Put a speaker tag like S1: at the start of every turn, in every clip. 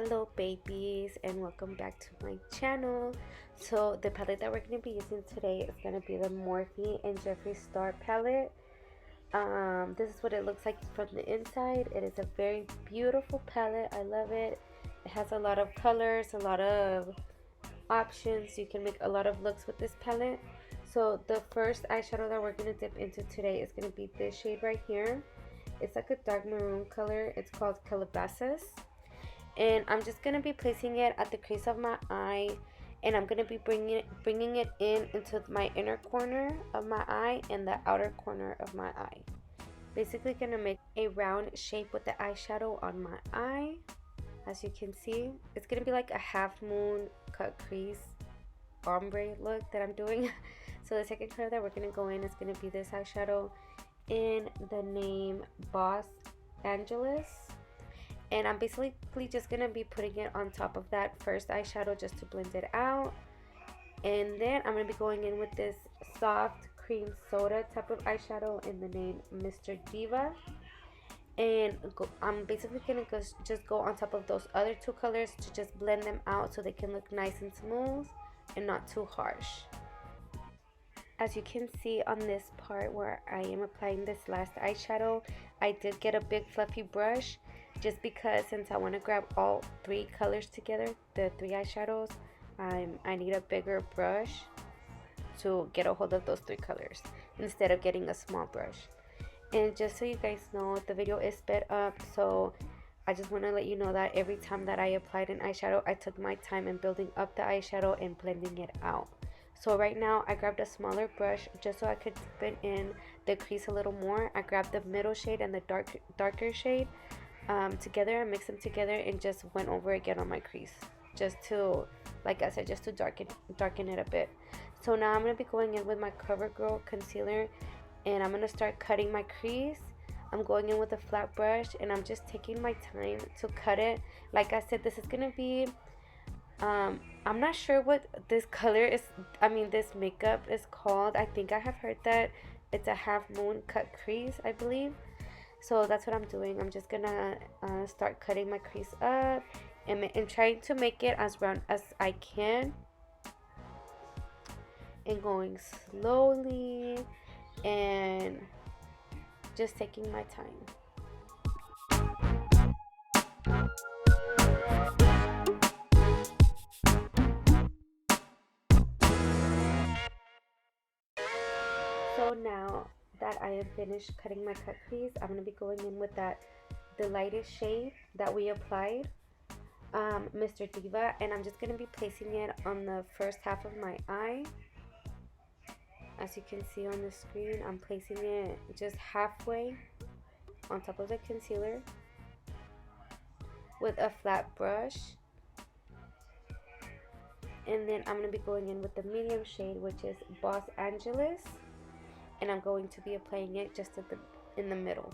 S1: Hello babies, and welcome back to my channel. So the palette that we're going to be using today is going to be the Morphe and Jeffree Star palette. This is what it looks like from the inside. It is a very beautiful palette. I love it. It has a lot of colors, a lot of options. You can make a lot of looks with this palette. So the first eyeshadow that we're going to dip into today is going to be this shade right here. It's like a dark maroon color. It's called Calabasas. And I'm just going to be placing it at the crease of my eye, and I'm going to be bringing it into my inner corner of my eye and the outer corner of my eye. Basically going to make a round shape with the eyeshadow on my eye. As you can see, it's going to be like a half moon cut crease ombre look that I'm doing. So the second color that we're going to go in is going to be this eyeshadow in the name Boss Angeles. And I'm basically just going to be putting it on top of that first eyeshadow just to blend it out. And then I'm going to be going in with this soft cream soda type of eyeshadow in the name Mr. Diva. And I'm basically going to just go on top of those other two colors to just blend them out so they can look nice and smooth and not too harsh. As you can see on this part where I am applying this last eyeshadow, I did get a big fluffy brush just because since I want to grab all three colors together, the three eyeshadows, I need a bigger brush to get a hold of those three colors instead of getting a small brush. And just so you guys know, the video is sped up, so I just want to let you know that every time that I applied an eyeshadow, I took my time in building up the eyeshadow and blending it out. So right now I grabbed a smaller brush just so I could fit in the crease a little more. I grabbed the middle shade and the darker shade together. I mixed them together and just went over again on my crease, just to, like I said, just to darken it a bit. So now I'm going to be going in with my Covergirl concealer, and I'm going to start cutting my crease. I'm going in with a flat brush, and I'm just taking my time to cut it. Like I said, this is going to be I'm not sure what this color is, this makeup is called. I think I have heard that it's a half moon cut crease, I believe. So that's what I'm doing. I'm just gonna start cutting my crease up and trying to make it as round as I can, and going slowly and just taking my time. So now that I have finished cutting my cut crease, I'm going to be going in with the lightest shade that we applied, Mr. Diva, and I'm just going to be placing it on the first half of my eye. As you can see on the screen, I'm placing it just halfway on top of the concealer with a flat brush. And then I'm going to be going in with the medium shade, which is Boss Angeles. And I'm going to be applying it just in the middle.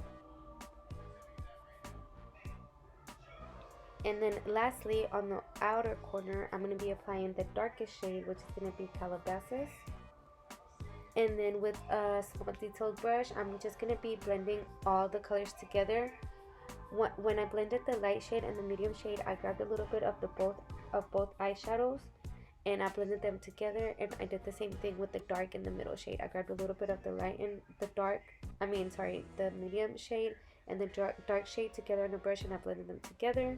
S1: And then lastly, on the outer corner, I'm going to be applying the darkest shade, which is going to be Calabasas. And then with a small detailed brush, I'm just going to be blending all the colors together. When I blended the light shade and the medium shade, I grabbed a little bit of both eyeshadows, and I blended them together, and I did the same thing with the dark and the middle shade. I grabbed a little bit of the light and the medium shade and the dark shade together on the brush, and I blended them together.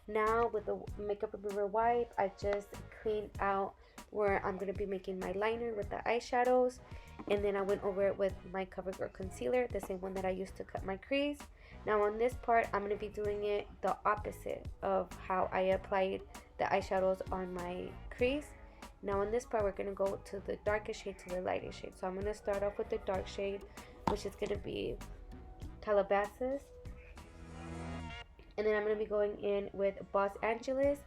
S1: Now with the makeup remover wipe, I just cleaned out where I'm going to be making my liner with the eyeshadows, and then I went over it with my Covergirl concealer, the same one that I used to cut my crease. Now on this part, I'm going to be doing it the opposite of how I applied the eyeshadows on my crease. Now on this part, we're going to go to the darkest shade to the lightest shade. So I'm going to start off with the dark shade, which is going to be Calabasas. And then I'm going to be going in with Boss Angeles.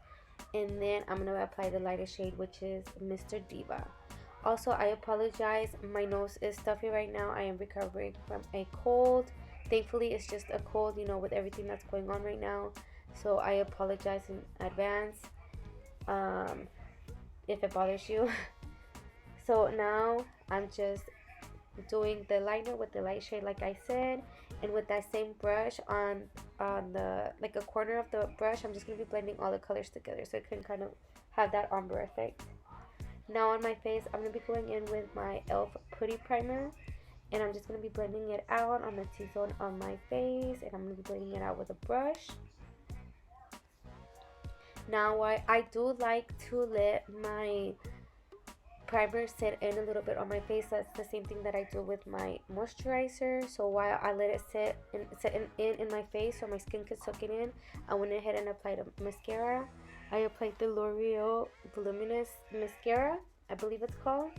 S1: And then I'm going to apply the lightest shade, which is Mr. Diva. Also, I apologize. My nose is stuffy right now. I am recovering from a cold. Thankfully, it's just a cold, with everything that's going on right now. So I apologize in advance if it bothers you. So now I'm just doing the liner with the light shade like I said, and with that same brush on the like a corner of the brush, I'm just going to be blending all the colors together so it can kind of have that ombre effect. Now on my face, I'm going to be going in with my E.L.F. Putty primer, and I'm just going to be blending it out on the T-zone on my face, and I'm going to be blending it out with a brush. Now I do like to let my primer set in a little bit on my face. That's the same thing that I do with my moisturizer. So while I let it set in my face so my skin can soak it in, I went ahead and applied a mascara. I applied the Loreal Voluminous Mascara, I believe it's called.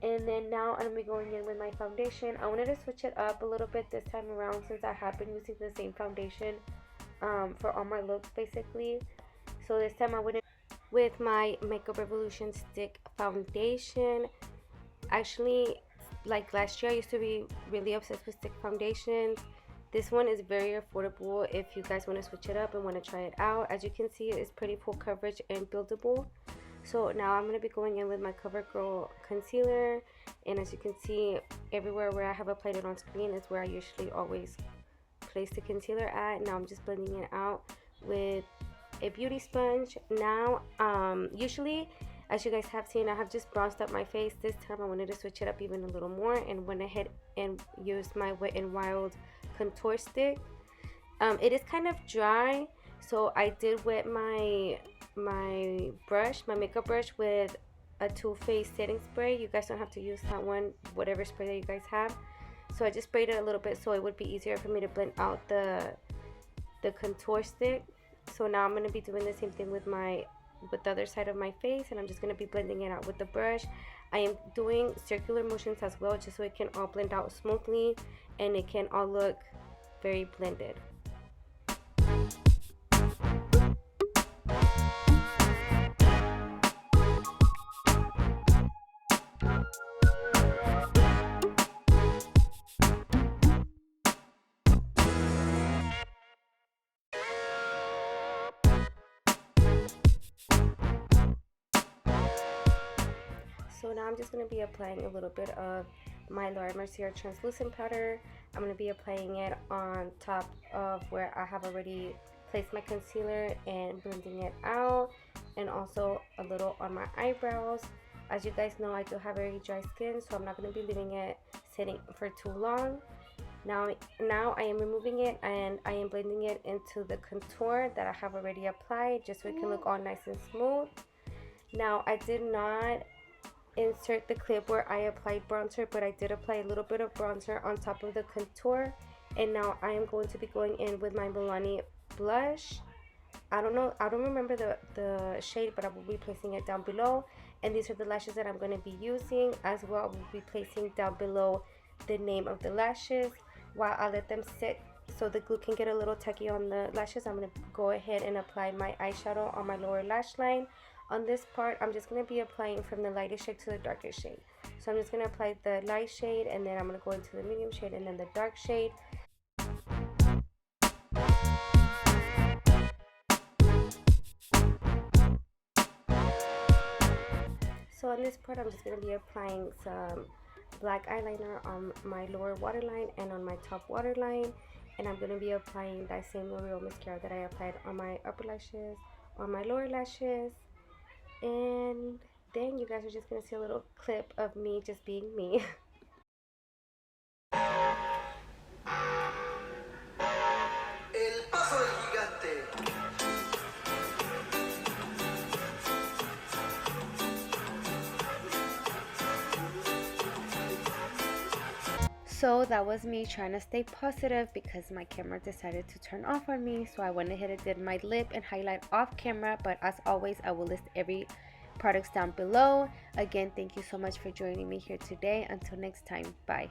S1: And then now I'm going to be going in with my foundation. I wanted to switch it up a little bit this time around since I have been using the same foundation for all my looks basically. So this time I went in with my Makeup Revolution Stick Foundation. Actually, like last year I used to be really obsessed with stick foundations. This one is very affordable if you guys want to switch it up and want to try it out. As you can see, it's pretty full coverage and buildable. So now I'm going to be going in with my Covergirl concealer, and as you can see, everywhere where I have applied it on screen is where I usually always place the concealer at. Now I'm just blending it out with a beauty sponge. Now usually, as you guys have seen, I have just bronzed up my face. This time I wanted to switch it up even a little more and went ahead and used my Wet n Wild contour stick. It is kind of dry, so I did wet my brush, my makeup brush, with a Too Faced setting spray. You guys don't have to use that one, whatever spray that you guys have. So I just sprayed it a little bit so it would be easier for me to blend out the contour stick. So now I'm going to be doing the same thing with the other side of my face, and I'm just going to be blending it out with the brush. I am doing circular motions as well, just so it can all blend out smoothly and it can all look very blended. So now I'm just going to be applying a little bit of my Mercier translucent powder. I'm going to be applying it on top of where I have already placed my concealer and blending it out, and also a little on my eyebrows. As you guys know, I do have very dry skin, so I'm not going to be leaving it sitting for too long. Now I am removing it and I am blending it into the contour that I have already applied, just so it can look all nice and smooth. Now I did not insert the clip where I applied bronzer, but I did apply a little bit of bronzer on top of the contour. And now I am going to be going in with my Milani blush. I don't remember the shade, but I will be placing it down below. And these are the lashes that I'm going to be using as well. I will be placing down below the name of the lashes while I let them sit so the glue can get a little tacky on the lashes. I'm going to go ahead and apply my eyeshadow on my lower lash line. On this part, I'm just going to be applying from the lightest shade to the darkest shade. So I'm just going to apply the light shade, and then I'm going to go into the medium shade and then the dark shade. So on this part, I'm just going to be applying some black eyeliner on my lower waterline and on my top waterline. And I'm going to be applying that same L'Oreal mascara that I applied on my upper lashes, on my lower lashes. And then you guys are just going to see a little clip of me just being me. So that was me trying to stay positive because my camera decided to turn off on me. So I went ahead and did my lip and highlight off camera. But as always, I will list every products down below. Again, thank you so much for joining me here today. Until next time, bye.